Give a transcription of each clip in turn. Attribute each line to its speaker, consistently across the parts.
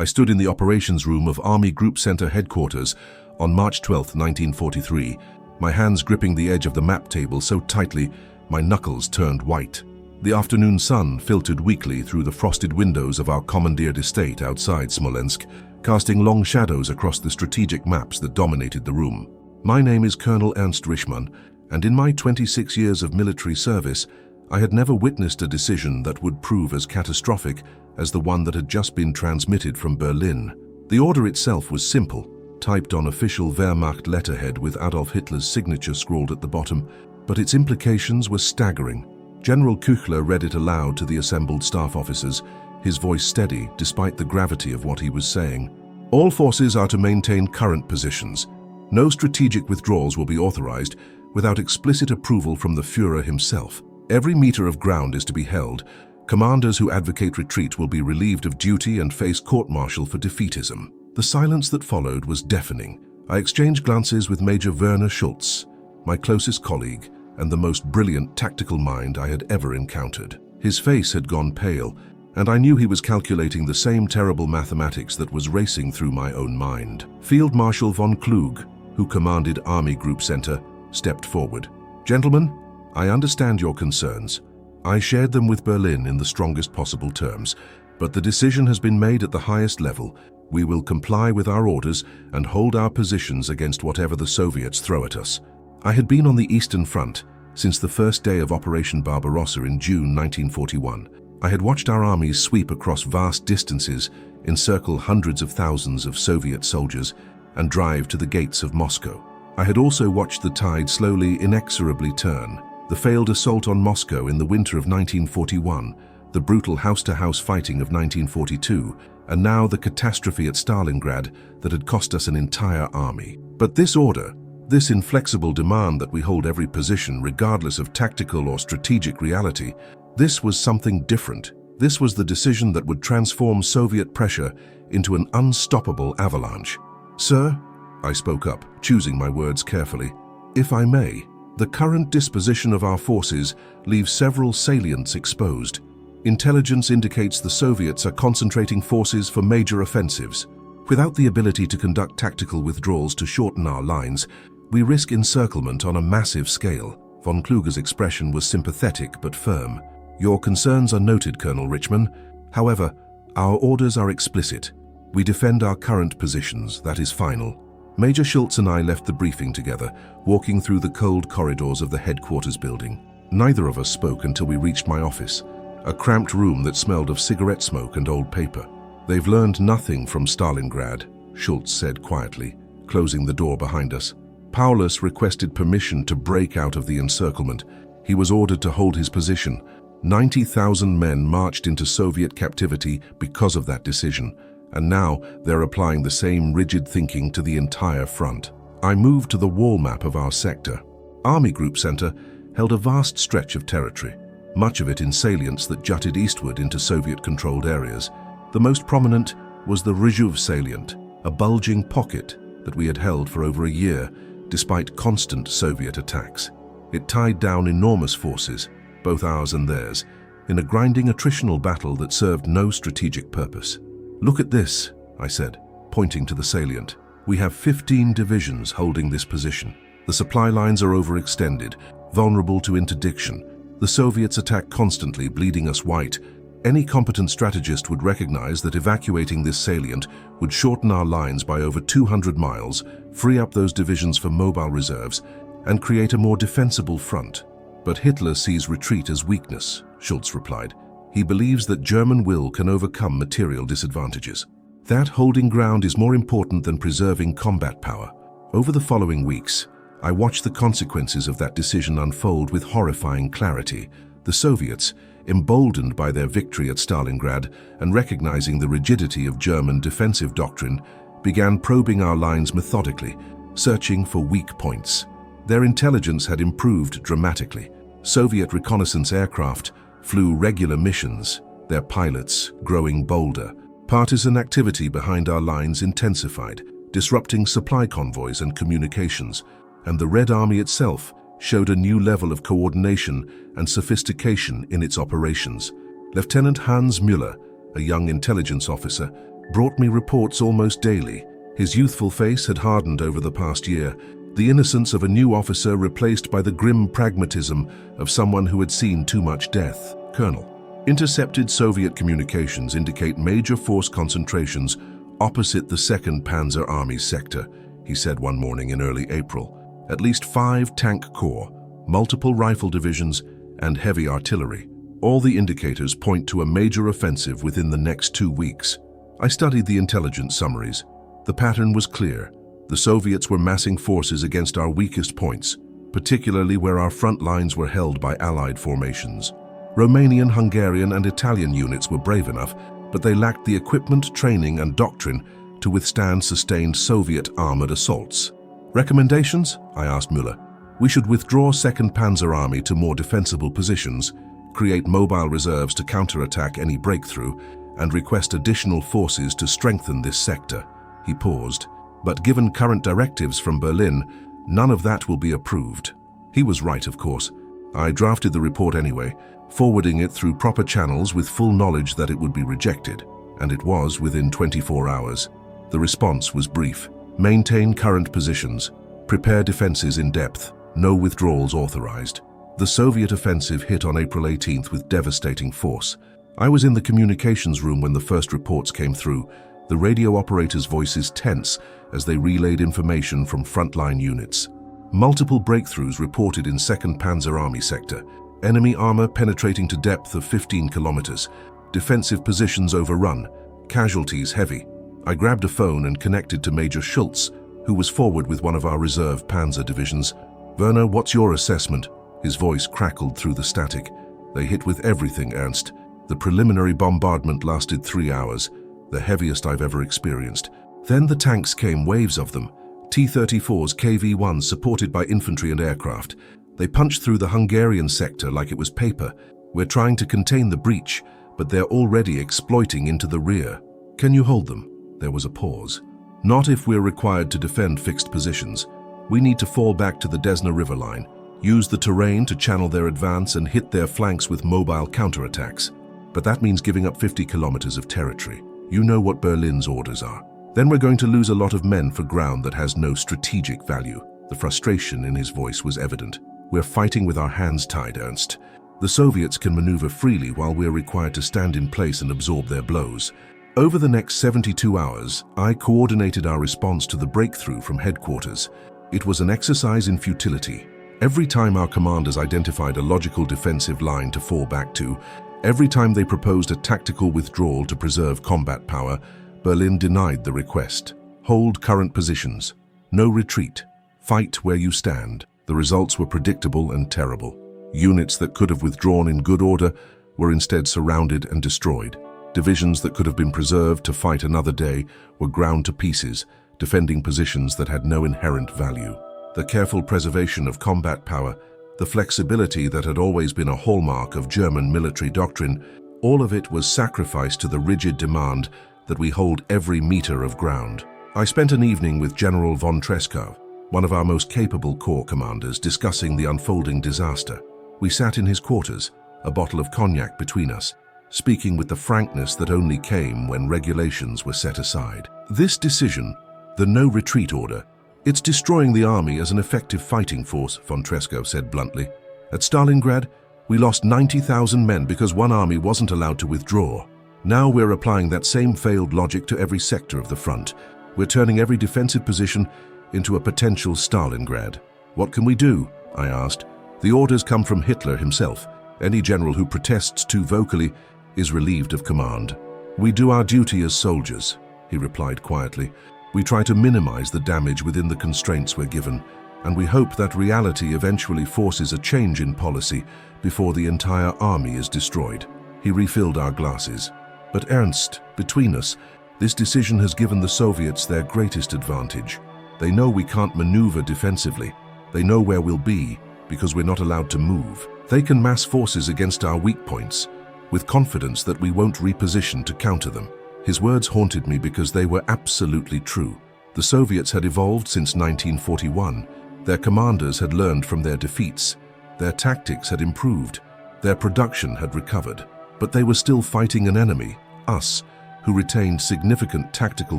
Speaker 1: I stood in the operations room of Army Group Center headquarters on March 12, 1943, my hands gripping the edge of the map table so tightly my knuckles turned white. The afternoon sun filtered weakly through the frosted windows of our commandeered estate outside Smolensk, casting long shadows across the strategic maps that dominated the room. My name is Colonel Ernst Richmann, and in my 26 years of military service, I had never witnessed a decision that would prove as catastrophic as the one that had just been transmitted from Berlin. The order itself was simple, typed on official Wehrmacht letterhead with Adolf Hitler's signature scrawled at the bottom, but its implications were staggering. General Küchler read it aloud to the assembled staff officers, his voice steady despite the gravity of what he was saying. All forces are to maintain current positions. No strategic withdrawals will be authorized without explicit approval from the Führer himself. Every meter of ground is to be held. Commanders who advocate retreat will be relieved of duty and face court-martial for defeatism. The silence that followed was deafening. I exchanged glances with Major Werner Schultz, my closest colleague and the most brilliant tactical mind I had ever encountered. His face had gone pale, and I knew he was calculating the same terrible mathematics that was racing through my own mind. Field Marshal von Klug, who commanded Army Group Center, stepped forward. "Gentlemen, I understand your concerns. I shared them with Berlin in the strongest possible terms, but the decision has been made at the highest level. We will comply with our orders and hold our positions against whatever the Soviets throw at us." I had been on the Eastern Front since the first day of Operation Barbarossa in June 1941. I had watched our armies sweep across vast distances, encircle hundreds of thousands of Soviet soldiers, and drive to the gates of Moscow. I had also watched the tide slowly, inexorably turn. The failed assault on Moscow in the winter of 1941, the brutal house-to-house fighting of 1942, and now the catastrophe at Stalingrad that had cost us an entire army. But this order, this inflexible demand that we hold every position regardless of tactical or strategic reality, this was something different. This was the decision that would transform Soviet pressure into an unstoppable avalanche. "Sir," I spoke up, choosing my words carefully, "if I may, the current disposition of our forces leaves several salients exposed. Intelligence indicates the Soviets are concentrating forces for major offensives. Without the ability to conduct tactical withdrawals to shorten our lines, we risk encirclement on a massive scale." Von Kluger's expression was sympathetic but firm. "Your concerns are noted, Colonel Richmann. However, our orders are explicit. We defend our current positions, that is final." Major Schultz and I left the briefing together, walking through the cold corridors of the headquarters building. Neither of us spoke until we reached my office, a cramped room that smelled of cigarette smoke and old paper. "They've learned nothing from Stalingrad," Schultz said quietly, closing the door behind us. Paulus requested permission to break out of the encirclement. He was ordered to hold his position. 90,000 men marched into Soviet captivity because of that decision, and now they're applying the same rigid thinking to the entire front. I moved to the wall map of our sector. Army Group Center held a vast stretch of territory, much of it in salients that jutted eastward into Soviet-controlled areas. The most prominent was the Rzhov salient, a bulging pocket that we had held for over a year, despite constant Soviet attacks. It tied down enormous forces, both ours and theirs, in a grinding attritional battle that served no strategic purpose. "Look at this," I said, pointing to the salient. "We have 15 divisions holding this position. The supply lines are overextended, vulnerable to interdiction. The Soviets attack constantly, bleeding us white. Any competent strategist would recognize that evacuating this salient would shorten our lines by over 200 miles, free up those divisions for mobile reserves, and create a more defensible front. But Hitler sees retreat as weakness," Schultz replied. "He believes that German will can overcome material disadvantages. That holding ground is more important than preserving combat power." Over the following weeks, I watched the consequences of that decision unfold with horrifying clarity. The Soviets, emboldened by their victory at Stalingrad and recognizing the rigidity of German defensive doctrine, began probing our lines methodically, searching for weak points. Their intelligence had improved dramatically. Soviet reconnaissance aircraft flew regular missions, their pilots growing bolder. Partisan activity behind our lines intensified, disrupting supply convoys and communications, and the Red Army itself showed a new level of coordination and sophistication in its operations. Lieutenant Hans Müller, a young intelligence officer, brought me reports almost daily. His youthful face had hardened over the past year, the innocence of a new officer replaced by the grim pragmatism of someone who had seen too much death. Colonel, intercepted Soviet communications indicate major force concentrations opposite the 2nd Panzer Army's sector, he said one morning in early April. At least 5 tank corps, multiple rifle divisions, and heavy artillery. All the indicators point to a major offensive within the next 2 weeks. I studied the intelligence summaries. The pattern was clear. The Soviets were massing forces against our weakest points, particularly where our front lines were held by Allied formations. Romanian, Hungarian, and Italian units were brave enough, but they lacked the equipment, training, and doctrine to withstand sustained Soviet armored assaults. Recommendations? I asked Müller. We should withdraw 2nd Panzer Army to more defensible positions, create mobile reserves to counterattack any breakthrough, and request additional forces to strengthen this sector. He paused. But given current directives from Berlin, none of that will be approved. He was right, of course. I drafted the report anyway, forwarding it through proper channels with full knowledge that it would be rejected, and it was within 24 hours. The response was brief. Maintain current positions. Prepare defenses in depth. No withdrawals authorized. The Soviet offensive hit on April 18th with devastating force. I was in the communications room when the first reports came through, the radio operators' voices tense as they relayed information from frontline units. Multiple breakthroughs reported in 2nd Panzer Army sector. Enemy armor penetrating to depth of 15 kilometers. Defensive positions overrun. Casualties heavy. I grabbed a phone and connected to Major Schultz, who was forward with one of our reserve panzer divisions. Werner, what's your assessment? His voice crackled through the static. They hit with everything, Ernst. The preliminary bombardment lasted 3 hours, the heaviest I've ever experienced. Then the tanks came, waves of them. T-34s, KV-1s supported by infantry and aircraft. They punched through the Hungarian sector like it was paper. We're trying to contain the breach, but they're already exploiting into the rear. Can you hold them? There was a pause. Not if we're required to defend fixed positions. We need to fall back to the Desna River line, use the terrain to channel their advance and hit their flanks with mobile counterattacks. But that means giving up 50 kilometers of territory. You know what Berlin's orders are. Then we're going to lose a lot of men for ground that has no strategic value. The frustration in his voice was evident. We're fighting with our hands tied, Ernst. The Soviets can maneuver freely while we're required to stand in place and absorb their blows. Over the next 72 hours, I coordinated our response to the breakthrough from headquarters. It was an exercise in futility. Every time our commanders identified a logical defensive line to fall back to, every time they proposed a tactical withdrawal to preserve combat power, Berlin denied the request. Hold current positions. No retreat. Fight where you stand. The results were predictable and terrible. Units that could have withdrawn in good order were instead surrounded and destroyed. Divisions that could have been preserved to fight another day were ground to pieces, defending positions that had no inherent value. The careful preservation of combat power, the flexibility that had always been a hallmark of German military doctrine, all of it was sacrificed to the rigid demand that we hold every meter of ground. I spent an evening with General von Treschow, one of our most capable corps commanders, discussing the unfolding disaster. We sat in his quarters, a bottle of cognac between us, speaking with the frankness that only came when regulations were set aside. This decision, the no-retreat order, it's destroying the army as an effective fighting force, von Treschow said bluntly. At Stalingrad, we lost 90,000 men because one army wasn't allowed to withdraw. Now we're applying that same failed logic to every sector of the front. We're turning every defensive position into a potential Stalingrad. What can we do? I asked. The orders come from Hitler himself. Any general who protests too vocally is relieved of command. We do our duty as soldiers, he replied quietly. We try to minimize the damage within the constraints we're given, and we hope that reality eventually forces a change in policy before the entire army is destroyed. He refilled our glasses. But Ernst, between us, this decision has given the Soviets their greatest advantage. They know we can't maneuver defensively. They know where we'll be, because we're not allowed to move. They can mass forces against our weak points, with confidence that we won't reposition to counter them. His words haunted me because they were absolutely true. The Soviets had evolved since 1941. Their commanders had learned from their defeats. Their tactics had improved. Their production had recovered. But they were still fighting an enemy, us, who retained significant tactical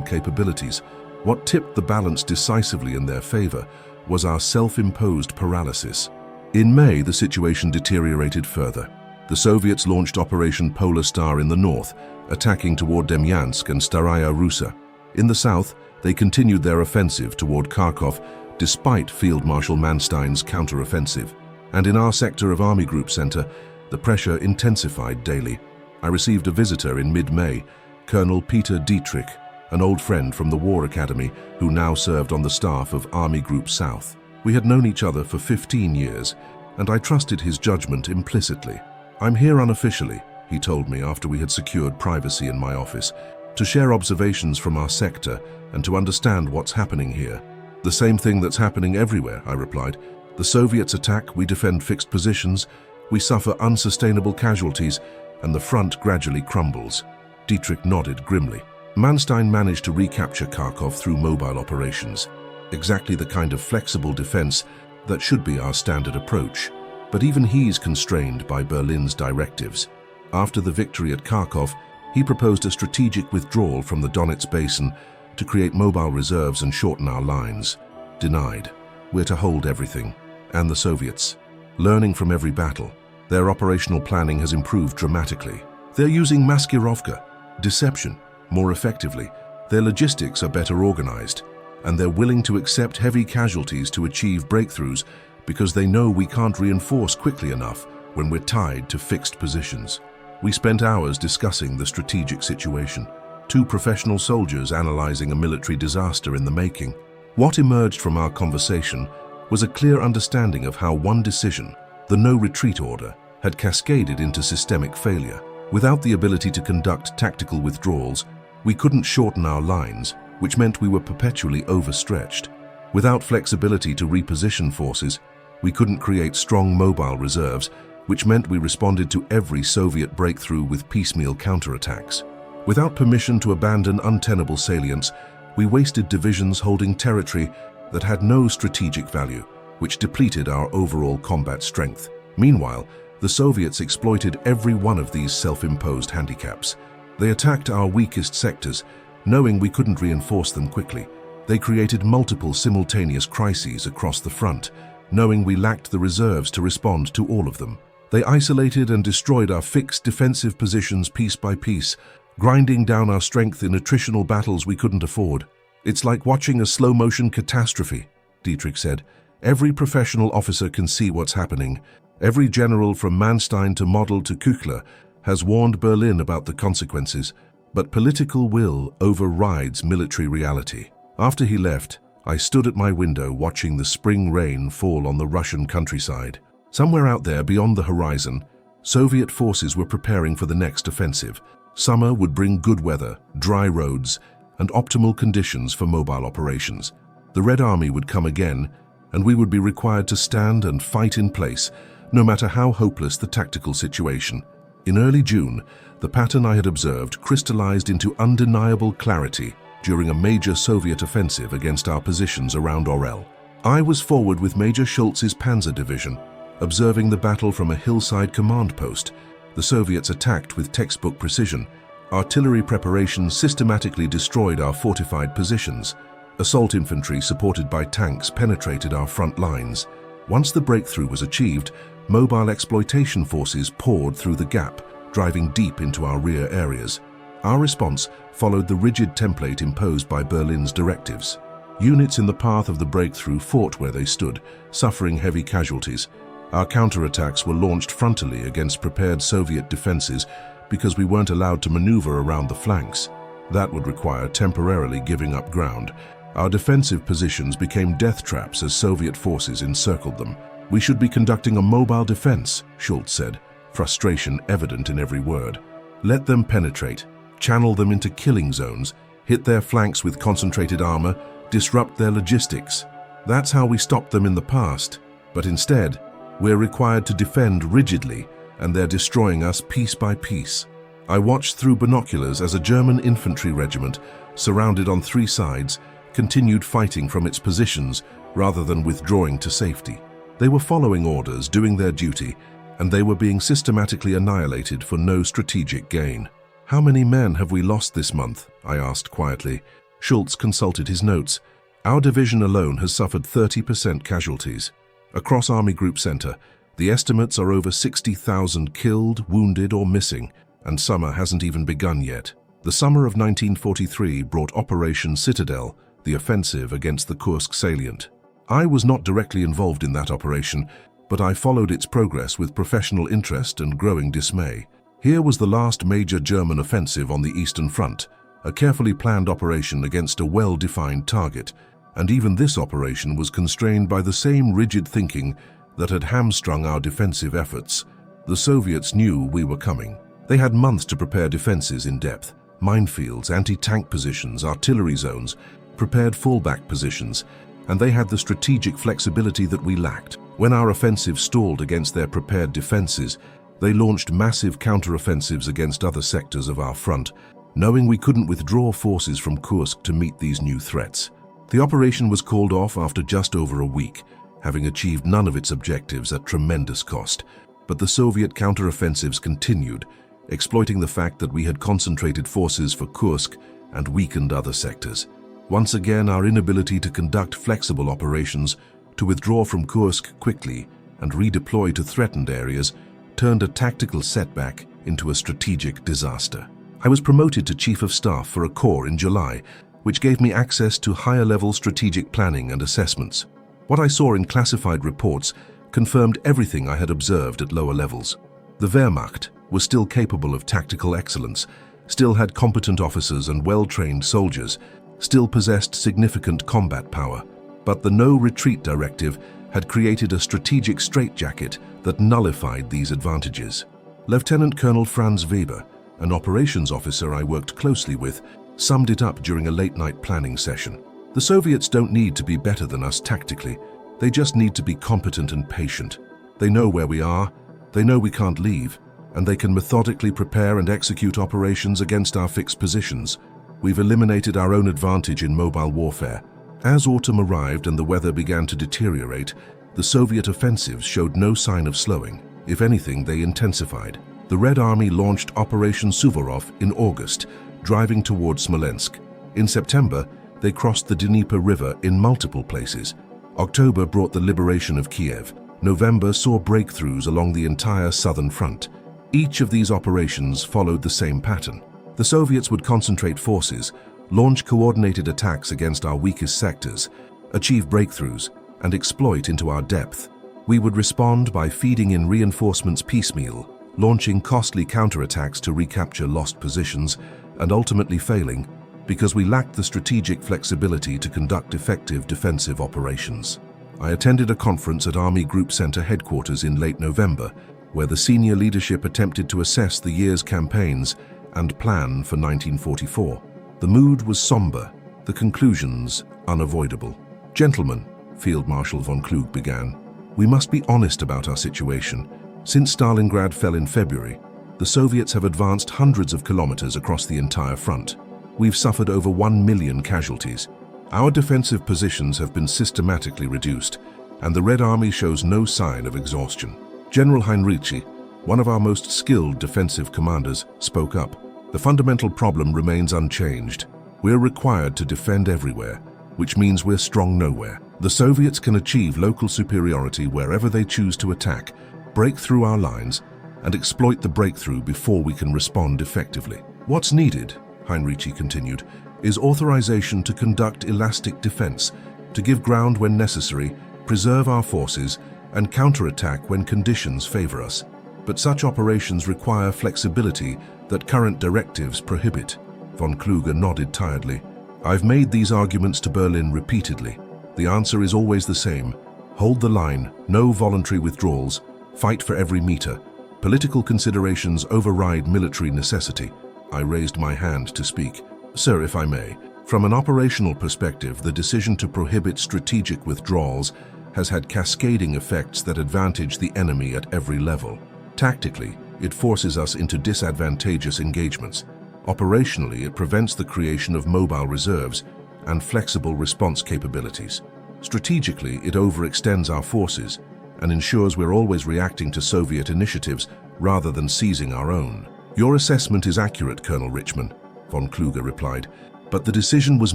Speaker 1: capabilities. What tipped the balance decisively in their favor was our self-imposed paralysis. In May, the situation deteriorated further. The Soviets launched Operation Polar Star in the north, attacking toward Demyansk and Staraya Russa. In the south, they continued their offensive toward Kharkov despite Field Marshal Manstein's counter-offensive. And in our sector of Army Group Center, the pressure intensified daily. I received a visitor in mid-May, Colonel Peter Dietrich, an old friend from the War Academy who now served on the staff of Army Group South. We had known each other for 15 years, and I trusted his judgment implicitly. "I'm here unofficially," he told me after we had secured privacy in my office, "to share observations from our sector and to understand what's happening here." "The same thing that's happening everywhere," I replied. "The Soviets attack, we defend fixed positions, we suffer unsustainable casualties, and the front gradually crumbles." Dietrich nodded grimly. Manstein managed to recapture Kharkov through mobile operations, exactly the kind of flexible defense that should be our standard approach. But even he's constrained by Berlin's directives. After the victory at Kharkov, he proposed a strategic withdrawal from the Donetsk basin to create mobile reserves and shorten our lines. Denied. We're to hold everything. And the Soviets. Learning from every battle, their operational planning has improved dramatically. They're using maskirovka, deception, more effectively. Their logistics are better organized, and they're willing to accept heavy casualties to achieve breakthroughs because they know we can't reinforce quickly enough when we're tied to fixed positions. We spent hours discussing the strategic situation, two professional soldiers analyzing a military disaster in the making. What emerged from our conversation was a clear understanding of how one decision, the no-retreat order, had cascaded into systemic failure. Without the ability to conduct tactical withdrawals, we couldn't shorten our lines, which meant we were perpetually overstretched. Without flexibility to reposition forces, we couldn't create strong mobile reserves, which meant we responded to every Soviet breakthrough with piecemeal counterattacks. Without permission to abandon untenable salients, we wasted divisions holding territory that had no strategic value, which depleted our overall combat strength. Meanwhile, the Soviets exploited every one of these self-imposed handicaps. They attacked our weakest sectors, knowing we couldn't reinforce them quickly. They created multiple simultaneous crises across the front, knowing we lacked the reserves to respond to all of them. They isolated and destroyed our fixed defensive positions piece by piece, grinding down our strength in attritional battles we couldn't afford. "It's like watching a slow-motion catastrophe," Dietrich said. "Every professional officer can see what's happening. Every general from Manstein to Model to Küchler has warned Berlin about the consequences, but political will overrides military reality." After he left, I stood at my window watching the spring rain fall on the Russian countryside. Somewhere out there beyond the horizon, Soviet forces were preparing for the next offensive. Summer would bring good weather, dry roads, and optimal conditions for mobile operations. The Red Army would come again, and we would be required to stand and fight in place, no matter how hopeless the tactical situation. In early June, the pattern I had observed crystallized into undeniable clarity during a major Soviet offensive against our positions around Orel. I was forward with Major Schultz's Panzer Division, observing the battle from a hillside command post. The Soviets attacked with textbook precision. Artillery preparations systematically destroyed our fortified positions. Assault infantry supported by tanks penetrated our front lines. Once the breakthrough was achieved, mobile exploitation forces poured through the gap, driving deep into our rear areas. Our response followed the rigid template imposed by Berlin's directives. Units in the path of the breakthrough fought where they stood, suffering heavy casualties. Our counterattacks were launched frontally against prepared Soviet defenses because we weren't allowed to maneuver around the flanks. That would require temporarily giving up ground. Our defensive positions became death traps as Soviet forces encircled them. "We should be conducting a mobile defense," Schultz said, frustration evident in every word. "Let them penetrate, channel them into killing zones, hit their flanks with concentrated armor, disrupt their logistics. That's how we stopped them in the past. But instead, we're required to defend rigidly, and they're destroying us piece by piece." I watched through binoculars as a German infantry regiment, surrounded on three sides, continued fighting from its positions rather than withdrawing to safety. They were following orders, doing their duty, and they were being systematically annihilated for no strategic gain. "How many men have we lost this month?" I asked quietly. Schultz consulted his notes. "Our division alone has suffered 30% casualties. Across Army Group Center, the estimates are over 60,000 killed, wounded, or missing, and summer hasn't even begun yet." The summer of 1943 brought Operation Citadel, the offensive against the Kursk salient. I was not directly involved in that operation, but I followed its progress with professional interest and growing dismay. Here was the last major German offensive on the Eastern Front, a carefully planned operation against a well-defined target, and even this operation was constrained by the same rigid thinking that had hamstrung our defensive efforts. The Soviets knew we were coming. They had months to prepare defenses in depth: minefields, anti-tank positions, artillery zones, prepared fallback positions, and they had the strategic flexibility that we lacked. When our offensive stalled against their prepared defenses, they launched massive counteroffensives against other sectors of our front, knowing we couldn't withdraw forces from Kursk to meet these new threats. The operation was called off after just over a week, having achieved none of its objectives at tremendous cost. But the Soviet counteroffensives continued, exploiting the fact that we had concentrated forces for Kursk and weakened other sectors. Once again, our inability to conduct flexible operations, to withdraw from Kursk quickly and redeploy to threatened areas, turned a tactical setback into a strategic disaster. I was promoted to Chief of Staff for a corps in July, which gave me access to higher-level strategic planning and assessments. What I saw in classified reports confirmed everything I had observed at lower levels. The Wehrmacht was still capable of tactical excellence, still had competent officers and well-trained soldiers, still possessed significant combat power. But the no-retreat directive had created a strategic straitjacket that nullified these advantages. Lieutenant Colonel Franz Weber, an operations officer I worked closely with, summed it up during a late-night planning session. "The Soviets don't need to be better than us tactically. They just need to be competent and patient. They know where we are, they know we can't leave, and they can methodically prepare and execute operations against our fixed positions. We've eliminated our own advantage in mobile warfare." As autumn arrived and the weather began to deteriorate, the Soviet offensives showed no sign of slowing. If anything, they intensified. The Red Army launched Operation Suvorov in August, driving toward Smolensk. In September, they crossed the Dnieper River in multiple places. October brought the liberation of Kiev. November saw breakthroughs along the entire southern front. Each of these operations followed the same pattern. The Soviets would concentrate forces, launch coordinated attacks against our weakest sectors, achieve breakthroughs, and exploit into our depth. We would respond by feeding in reinforcements piecemeal, launching costly counterattacks to recapture lost positions, and ultimately failing because we lacked the strategic flexibility to conduct effective defensive operations. I attended a conference at Army Group Center headquarters in late November, where the senior leadership attempted to assess the year's campaigns and plan for 1944. The mood was somber, the conclusions unavoidable. "Gentlemen," Field Marshal von Klug began, "we must be honest about our situation. Since Stalingrad fell in February, the Soviets have advanced hundreds of kilometers across the entire front. We've suffered over 1 million casualties. Our defensive positions have been systematically reduced, and the Red Army shows no sign of exhaustion." General Heinrici, one of our most skilled defensive commanders, spoke up. "The fundamental problem remains unchanged. We're required to defend everywhere, which means we're strong nowhere. The Soviets can achieve local superiority wherever they choose to attack, break through our lines, and exploit the breakthrough before we can respond effectively. What's needed," Heinrici continued, "is authorization to conduct elastic defense, to give ground when necessary, preserve our forces, and counterattack when conditions favor us. But such operations require flexibility that current directives prohibit." Von Kluge nodded tiredly. "I've made these arguments to Berlin repeatedly. The answer is always the same. Hold the line, no voluntary withdrawals, fight for every meter. Political considerations override military necessity." I raised my hand to speak. "Sir, if I may, from an operational perspective, the decision to prohibit strategic withdrawals has had cascading effects that advantage the enemy at every level. Tactically, it forces us into disadvantageous engagements. Operationally, it prevents the creation of mobile reserves and flexible response capabilities. Strategically, it overextends our forces and ensures we're always reacting to Soviet initiatives rather than seizing our own." "Your assessment is accurate, Colonel Richmann," von Kluge replied, "but the decision was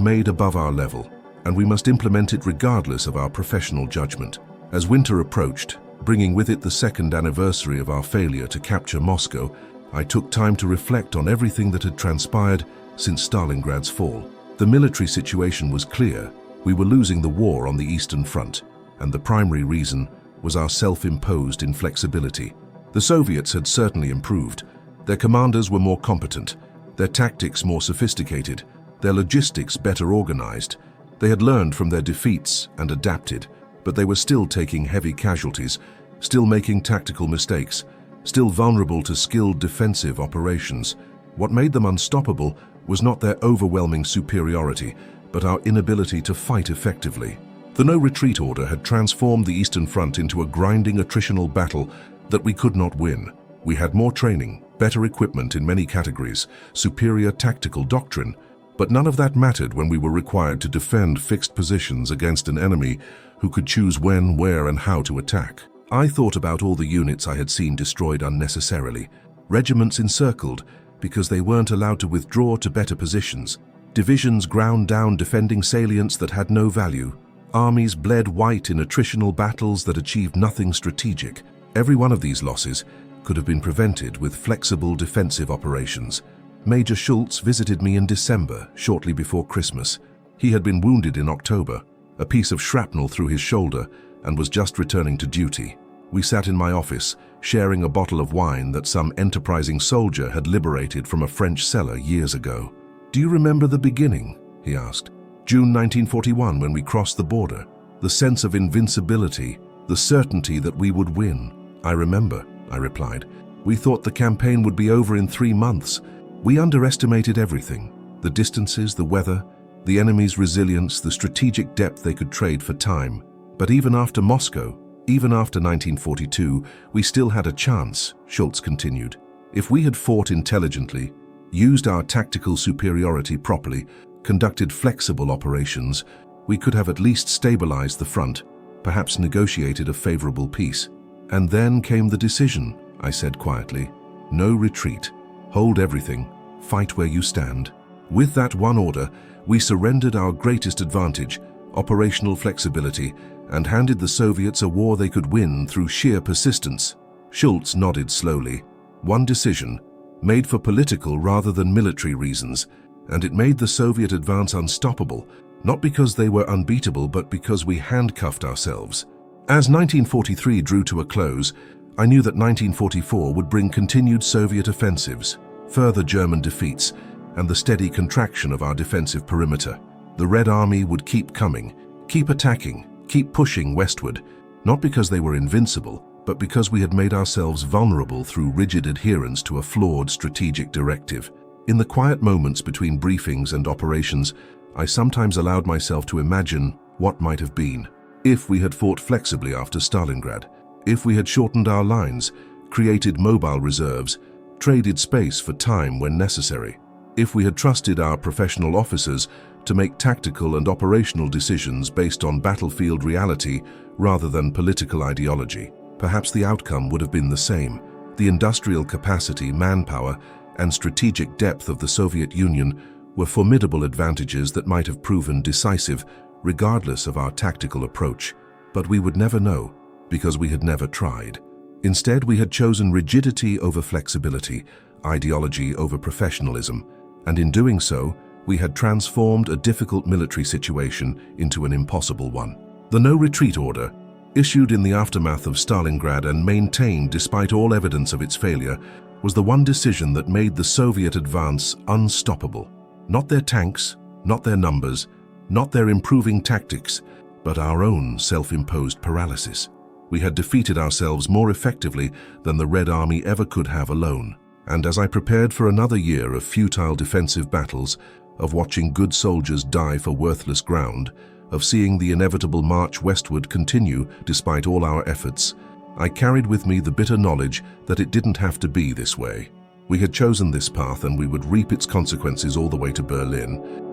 Speaker 1: made above our level, and we must implement it regardless of our professional judgment." As winter approached, bringing with it the second anniversary of our failure to capture Moscow, I took time to reflect on everything that had transpired since Stalingrad's fall. The military situation was clear. We were losing the war on the Eastern Front, and the primary reason was our self-imposed inflexibility. The Soviets had certainly improved. Their commanders were more competent, their tactics more sophisticated, their logistics better organized. They had learned from their defeats and adapted, but they were still taking heavy casualties, still making tactical mistakes, still vulnerable to skilled defensive operations. What made them unstoppable was not their overwhelming superiority, but our inability to fight effectively. The no-retreat order had transformed the Eastern Front into a grinding attritional battle that we could not win. We had more training, better equipment in many categories, superior tactical doctrine, but none of that mattered when we were required to defend fixed positions against an enemy who could choose when, where, and how to attack. I thought about all the units I had seen destroyed unnecessarily, regiments encircled because they weren't allowed to withdraw to better positions, divisions ground down defending salients that had no value, armies bled white in attritional battles that achieved nothing strategic. Every one of these losses could have been prevented with flexible defensive operations. Major Schultz visited me in December, shortly before Christmas. He had been wounded in October, a piece of shrapnel through his shoulder, and was just returning to duty. We sat in my office, sharing a bottle of wine that some enterprising soldier had liberated from a French cellar years ago. "Do you remember the beginning?" he asked. "June 1941, when we crossed the border. The sense of invincibility, the certainty that we would win." "I remember," I replied. "We thought the campaign would be over in 3 months. We underestimated everything: the distances, the weather, the enemy's resilience, the strategic depth they could trade for time. But even after Moscow, even after 1942, we still had a chance," Schultz continued. "If we had fought intelligently, used our tactical superiority properly, conducted flexible operations, we could have at least stabilized the front, perhaps negotiated a favorable peace." "And then came the decision," I said quietly. "No retreat. Hold everything. Fight where you stand." With that one order, we surrendered our greatest advantage, operational flexibility, and handed the Soviets a war they could win through sheer persistence. Schultz nodded slowly. One decision, made for political rather than military reasons, and it made the Soviet advance unstoppable, not because they were unbeatable, but because we handcuffed ourselves. As 1943 drew to a close, I knew that 1944 would bring continued Soviet offensives, further German defeats, and the steady contraction of our defensive perimeter. The Red Army would keep coming, keep attacking, keep pushing westward, not because they were invincible, but because we had made ourselves vulnerable through rigid adherence to a flawed strategic directive. In the quiet moments between briefings and operations, I sometimes allowed myself to imagine what might have been. If we had fought flexibly after Stalingrad, if we had shortened our lines, created mobile reserves, traded space for time when necessary, if we had trusted our professional officers to make tactical and operational decisions based on battlefield reality rather than political ideology, perhaps the outcome would have been the same. The industrial capacity, manpower, and strategic depth of the Soviet Union were formidable advantages that might have proven decisive regardless of our tactical approach. But we would never know, because we had never tried. Instead, we had chosen rigidity over flexibility, ideology over professionalism, and in doing so, we had transformed a difficult military situation into an impossible one. The no-retreat order, issued in the aftermath of Stalingrad and maintained despite all evidence of its failure, was the one decision that made the Soviet advance unstoppable. Not their tanks, not their numbers, not their improving tactics, but our own self-imposed paralysis. We had defeated ourselves more effectively than the Red Army ever could have alone. And as I prepared for another year of futile defensive battles, of watching good soldiers die for worthless ground, of seeing the inevitable march westward continue despite all our efforts, I carried with me the bitter knowledge that it didn't have to be this way. We had chosen this path and we would reap its consequences all the way to Berlin.